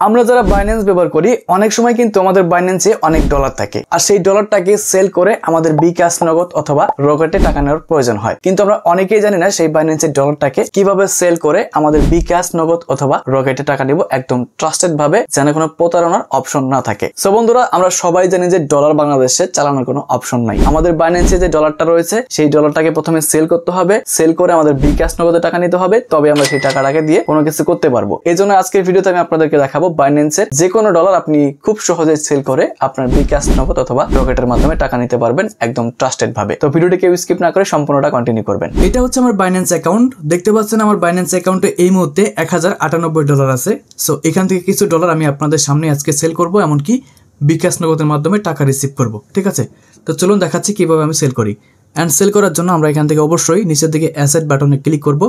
আমরা যারা বাইন্যান্স ব্যবহার করি অনেক সময় কিন্তু আমাদের বাইন্যান্সে অনেক ডলার থাকে আর সেই ডলারটাকে সেল করে আমাদের বিকাশ নগদ অথবা রকেটে টাকা নেওয়ার প্রয়োজন হয়, কিন্তু আমরা অনেকেই জানি না সেই বাইন্যান্সের ডলারটাকে কিভাবে সেল করে আমাদের বিকাশ নগদ অথবা রকেটে টাকা নিব একদম ট্রাস্টেড ভাবে, যেন কোনো প্রতারণার অপশন না থাকে। সো বন্ধুরা, আমরা সবাই জানি যে ডলার বাংলাদেশে চালানোর কোনো অপশন নাই। আমাদের বাইন্যান্সে যে ডলারটা রয়েছে সেই ডলারটাকে প্রথমে সেল করতে হবে, সেল করে আমাদের বিকাশ নগদে টাকা নিতে হবে, তবে আমরা সেই টাকাটাকে দিয়ে কোনো কিছু করতে পারবো। এই জন্য আজকের ভিডিওতে আমি আপনাদেরকে দেখাবো বাইন্যান্সের যে কোনো ডলার আপনি খুব সহজে সেল করে আপনার বিকাশ নগদ অথবা রকেটের মাধ্যমে টাকা নিতে পারবেন একদম ট্রাস্টেড ভাবে। তো ভিডিওটি কেউ স্কিপ না করে সম্পূর্ণটা কন্টিনিউ করবেন। এটা হচ্ছে আমার বাইন্যান্স অ্যাকাউন্ট। দেখতে পাচ্ছেন আমার বাইন্যান্স অ্যাকাউন্টে এই মুহূর্তে 1098 ডলার আছে। সো এখান থেকে কিছু ডলার আমি আপনাদের সামনে আজকে সেল করব, এমনকি বিকাশ নগদের মাধ্যমে টাকা রিসিভ করব। ঠিক আছে, তো চলুন দেখাচ্ছি কিভাবে আমি সেল করি। অ্যান্ড সেল করার জন্য আমরা এখান থেকে অবশ্যই নিচের দিকে অ্যাসেট বাটনে ক্লিক করব।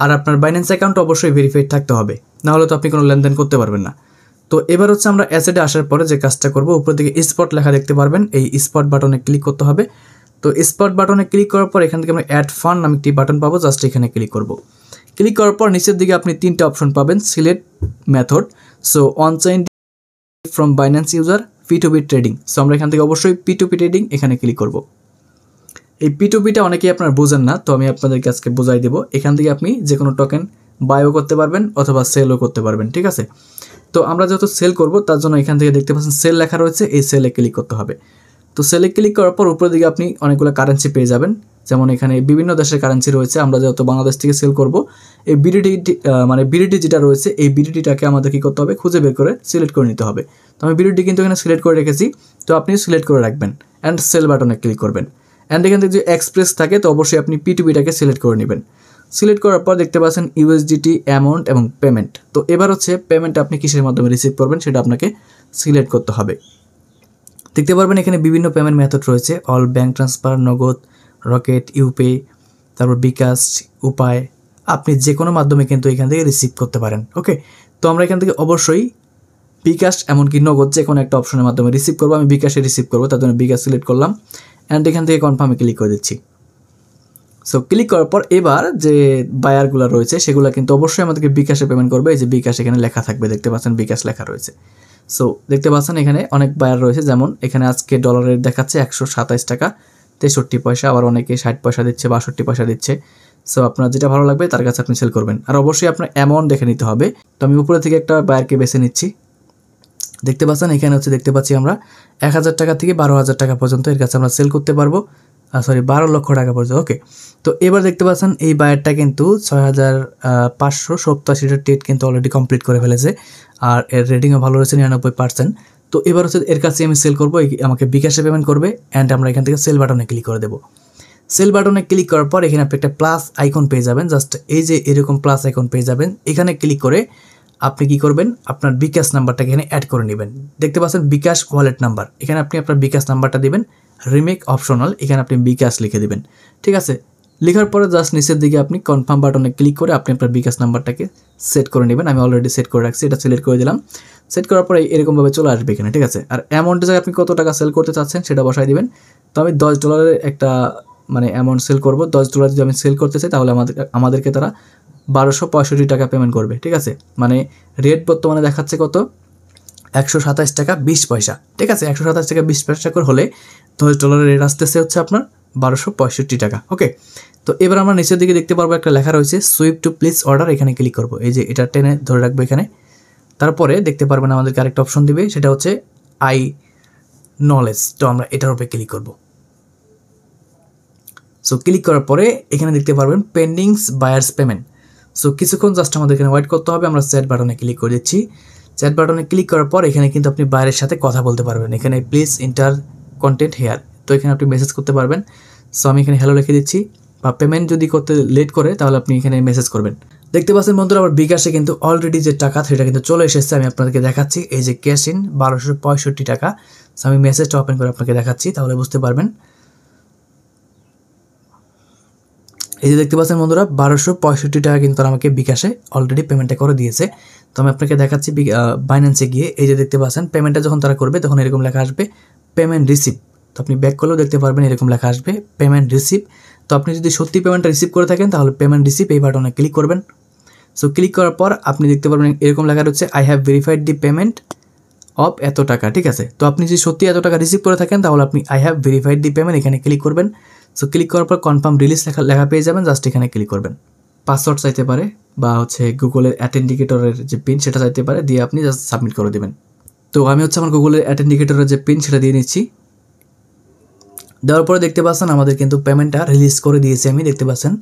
আর আপনার বাইন্যান্স অ্যাকাউন্ট অবশ্যই ভেরিফাইড থাকতে হবে, নাহলে তো আপনি কোনো লেনদেন করতে পারবেন না। তো এবার হচ্ছে আমরা অ্যাসেটে আসার পরে যে কাজটা করব, উপর দিকে স্পট লেখা দেখতে পারবেন, এই স্পট বাটনে ক্লিক করতে হবে। তো স্পট বাটনে ক্লিক করার পর এখান থেকে আমরা অ্যাড ফান্ড নামে একটি বাটন পাবো, জাস্ট এখানে ক্লিক করব। ক্লিক করার পর নিচের দিকে আপনি তিনটা অপশন পাবেন, select method, so on chain from Binance user, P2P trading. So আমরা এখান থেকে অবশ্যই P2P ট্রেডিং এখানে ক্লিক করব। এই P2Pটা অনেকেই আপনার বোঝেন না, তো আমি আপনাদেরকে আজকে বোঝাই দেবো। এখান থেকে আপনি যে কোনো টোকেন বাইও করতে পারবেন অথবা সেলও করতে পারবেন। ঠিক আছে, তো আমরা যেহেতু সেল করব তার জন্য এখান থেকে দেখতে পাচ্ছেন সেল লেখা রয়েছে, এই সেলে ক্লিক করতে হবে। তো সেলে ক্লিক করার পর উপরের দিকে আপনি অনেকগুলো কারেন্সি পেয়ে যাবেন, যেমন এখানে বিভিন্ন দেশের কারেন্সি রয়েছে। আমরা যেহেতু বাংলাদেশ থেকে সেল করব, এই বিডিটি যেটা রয়েছে এই বিডিটিটাকে আমাদের কী করতে হবে, খুঁজে বের করে সিলেক্ট করে নিতে হবে। তো আমি বিডিটি কিন্তু এখানে সিলেক্ট করে রেখেছি, তো আপনি সিলেক্ট করে রাখবেন অ্যান্ড সেল বাটনে ক্লিক করবেন। অ্যান্ড এখান থেকে যে এক্সপ্রেস থাকে তো অবশ্যই আপনি P2Pটাকে সিলেক্ট করে নেবেন। সিলেক্ট করার পর দেখতে পাচ্ছেন USDT অ্যামাউন্ট এবং পেমেন্ট। তো এবার হচ্ছে পেমেন্ট আপনি কিসের মাধ্যমে রিসিভ করবেন সেটা আপনাকে সিলেক্ট করতে হবে। দেখতে পারবেন এখানে বিভিন্ন পেমেন্ট মেথড রয়েছে, অল ব্যাঙ্ক ট্রান্সফার, নগদ, রকেট, ইউপে, তারপর বিকাশ, উপায়। আপনি যে কোনো মাধ্যমে কিন্তু এখান থেকে রিসিভ করতে পারেন। ওকে, তো আমরা এখান থেকে অবশ্যই বিকাশ এমনকি নগদ যে কোনো একটা অপশনের মাধ্যমে রিসিভ করবো। আমি বিকাশে রিসিভ করবো, তার জন্য বিকাশ সিলেক্ট করলাম অ্যান্ড এখান থেকে কনফার্মে ক্লিক করে দিচ্ছি। সো ক্লিক করার পর এবার যে বায়ারগুলো রয়েছে সেগুলো কিন্তু অবশ্যই আমাদেরকে বিকাশে পেমেন্ট করবে। এই যে বিকাশ এখানে লেখা থাকবে, দেখতে পাচ্ছেন বিকাশ লেখা রয়েছে। সো দেখতে পাচ্ছেন এখানে অনেক বায়ার রয়েছে, যেমন এখানে আজকে ডলারের দেখাচ্ছে 127 টাকা 63 পয়সা, আবার অনেকে 60 পয়সা দিচ্ছে, 62 পয়সা দিচ্ছে। সো আপনার যেটা ভালো লাগবে তার কাছে আপনি সেল করবেন। আর অবশ্যই আপনার অ্যামাউন্ট দেখে নিতে হবে। তো আমি উপরে থেকে একটা বায়ারকে বেছে নিচ্ছি। দেখতে পাচ্ছেন এখানে হচ্ছে দেখতে পাচ্ছি আমরা 1000 টাকা থেকে 12,000 টাকা পর্যন্ত এর কাছে আমরা সেল করতে পারবো, 12 লক্ষ টাকা পর্যন্ত। ওকে, তো এবার দেখতে পাচ্ছেন এই বায়ারটা কিন্তু 6587টা ট্রেড কিন্তু অলরেডি কমপ্লিট করে ফেলেছে, আর এর রেটিংও ভালো রয়েছে 99%। তো এবার হচ্ছে এর কাছে আমি সেল করবো, আমাকে বিকাশে পেমেন্ট করবে অ্যান্ড আমরা এখান থেকে সেল বাটনে ক্লিক করে দেবো। সেল বাটনে ক্লিক করার পর এখানে আপনি একটা প্লাস আইকন পেয়ে যাবেন, জাস্ট এই যে এরকম প্লাস আইকন পেয়ে যাবেন। এখানে ক্লিক করে আপনি কি করবেন, আপনার বিকাশ নাম্বারটা এখানে অ্যাড করে নেবেন। দেখতে পাচ্ছেন বিকাশ ওয়ালেট নাম্বার, এখানে আপনি আপনার বিকাশ নাম্বারটা দিবেন, রিমেক অপশনাল, এখানে আপনি বিকাশ লিখে দিবেন। ঠিক আছে, লেখার পরে জাস্ট নিচের দিকে আপনি কনফার্ম বাটনে ক্লিক করে আপনি আপনার বিকাশ নাম্বারটাকে সেট করে নেবেন। আমি অলরেডি সেট করে রাখছি, এটা সিলেক্ট করে দিলাম। সেট করার পরে এরকমভাবে চলে আসবে এখানে। ঠিক আছে, আর অ্যামাউন্টের জায়গায় আপনি কত টাকা সেল করতে চাচ্ছেন সেটা বসাই দিবেন। তো আমি $10 একটা অ্যামাউন্ট সেল করব। $10 যদি আমি সেল করতে চাই তাহলে আমাদেরকে তারা 1265 টাকা পেমেন্ট করবে। ঠিক আছে, রেট বর্তমানে দেখাচ্ছে কত, 127 টাকা 20 পয়সা। ঠিক আছে, 127 টাকা 20 পয়সা করে হলে $10 রেট আসতেছে হচ্ছে আপনার 1265 টাকা। ওকে, তো এবার আমরা নিচের দিকে দেখতে পারবো একটা লেখা রয়েছে সুইপ টু প্লিজ অর্ডার, এখানে ক্লিক করবো। এই যে এটা টেনে ধরে রাখবো এখানে। তারপরে দেখতে পারবেন আমাদেরকে আরেকটা অপশন দিবে, সেটা হচ্ছে আই নলেজ। তো আমরা এটার উপরে ক্লিক করবো। সো ক্লিক করার পরে এখানে দেখতে পারবেন পেন্ডিংস বায়ার্স পেমেন্ট। সো কিছুক্ষণ জাস্ট আমাদের এখানে ওয়েট করতে হবে। আমরা চ্যাট বাটনে ক্লিক করে দিচ্ছি। চ্যাট বাটনে ক্লিক করার পর এখানে কিন্তু আপনি বায়ারের সাথে কথা বলতে পারবেন। এখানে প্লিজ ইন্টার কন্টেন্ট হেয়ার, তো এখানে আপনি মেসেজ করতে পারবেন। সো আমি এখানে হ্যালো লিখে দিচ্ছি, বা পেমেন্ট যদি করতে লেট করে তাহলে আপনি এখানে মেসেজ করবেন। দেখতে পাচ্ছেন বন্ধুরা, আমার বিকাশে কিন্তু অলরেডি যে টাকা সেটা কিন্তু চলে এসেছে। আমি আপনাদেরকে দেখাচ্ছি, এই যে ক্যাশ ইন 1265 টাকা। সো আমি মেসেজটা ওপেন করে আপনাকে দেখাচ্ছি, তাহলে বুঝতে পারবেন। এই যে দেখতে পাচ্ছেন বন্ধুরা, 1265 টাকা কিন্তু আমাকে বিকাশে অলরেডি পেমেন্টটা করে দিয়েছে। তো আমি আপনাকে দেখাচ্ছি বাইন্যান্সে গিয়ে। এই যে দেখতে পাচ্ছেন পেমেন্টটা যখন তারা করবে তখন এরকম লেখা আসবে পেমেন্ট রিসিভ। তো আপনি ব্যাক করলেও দেখতে পারবেন এরকম লেখা আসবে পেমেন্ট রিসিভ। তো আপনি যদি সত্যি পেমেন্টটা রিসিভ করে থাকেন তাহলে পেমেন্ট রিসিভ এই বাটনে ক্লিক করবেন। সো ক্লিক করার পর আপনি দেখতে পারবেন এরকম লেখা রয়েছে I have verified the payment of এত টাকা, ঠিক আছে। তো আপনি যদি সত্যি এত টাকা রিসিভ করে থাকেন তাহলে আপনি I have verified the payment এখানে ক্লিক করবেন। সো ক্লিক করার পর কনফার্ম রিলিজ লেখা পেয়ে যাবেন, জাস্ট এখানে ক্লিক করবেন। পাসওয়ার্ড চাইতে পারে বা হচ্ছে গুগলের অ্যাটেন্ডিকেটরের যে পিন সেটা চাইতে পারে, দিয়ে আপনি জাস্ট সাবমিট করে দেবেন। তো আমি হচ্ছে আমার গুগলের অ্যাটেন্ডিকেটরের যে পিন সেটা দিয়ে নিচ্ছি। দেওয়ার পরে দেখতে পাচ্ছেন আমাদের কিন্তু পেমেন্টটা রিলিজ করে দিয়েছি আমি, দেখতে পাচ্ছেন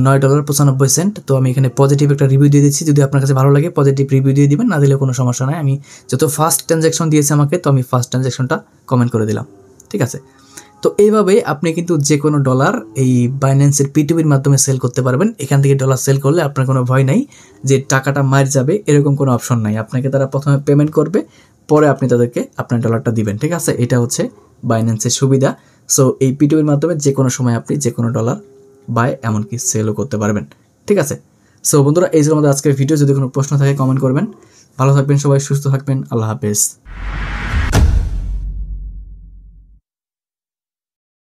$9.95। তো আমি এখানে পজিটিভ একটা রিভিউ দিয়ে দিচ্ছি, যদি আপনার কাছে ভালো লাগে পজিটিভ রিভিউ দিয়ে দিবেন, না দিলে কোনো সমস্যা নাই। আমি যত ফার্স্ট ট্রানজ্যাকশন দিয়েছে আমাকে, তো আমি ফার্স্ট ট্রানজ্যাকশনটা কমেন্ট করে দিলাম, ঠিক আছে। তো এইভাবে আপনি কিন্তু যে কোনো ডলার এই বাইন্যান্সের P2P মাধ্যমে সেল করতে পারবেন। এখান থেকে ডলার সেল করলে আপনার কোনো ভয় নাই যে টাকাটা মার যাবে, এরকম কোনো অপশন নাই। আপনাকে তারা প্রথমে পেমেন্ট করবে, পরে আপনি তাদেরকে আপনার ডলারটা দিবেন, ঠিক আছে। এটা হচ্ছে বাইন্যান্সের সুবিধা। সো এই P2P মাধ্যমে যে কোনো সময় আপনি যে কোনো ডলার বাই এমনকি সেলও করতে পারবেন, ঠিক আছে। সো বন্ধুরা, এই ছিল আমাদের আজকের ভিডিও। যদি কোনো প্রশ্ন থাকে কমেন্ট করবেন। ভালো থাকবেন সবাই, সুস্থ থাকবেন, আল্লাহ হাফেজ।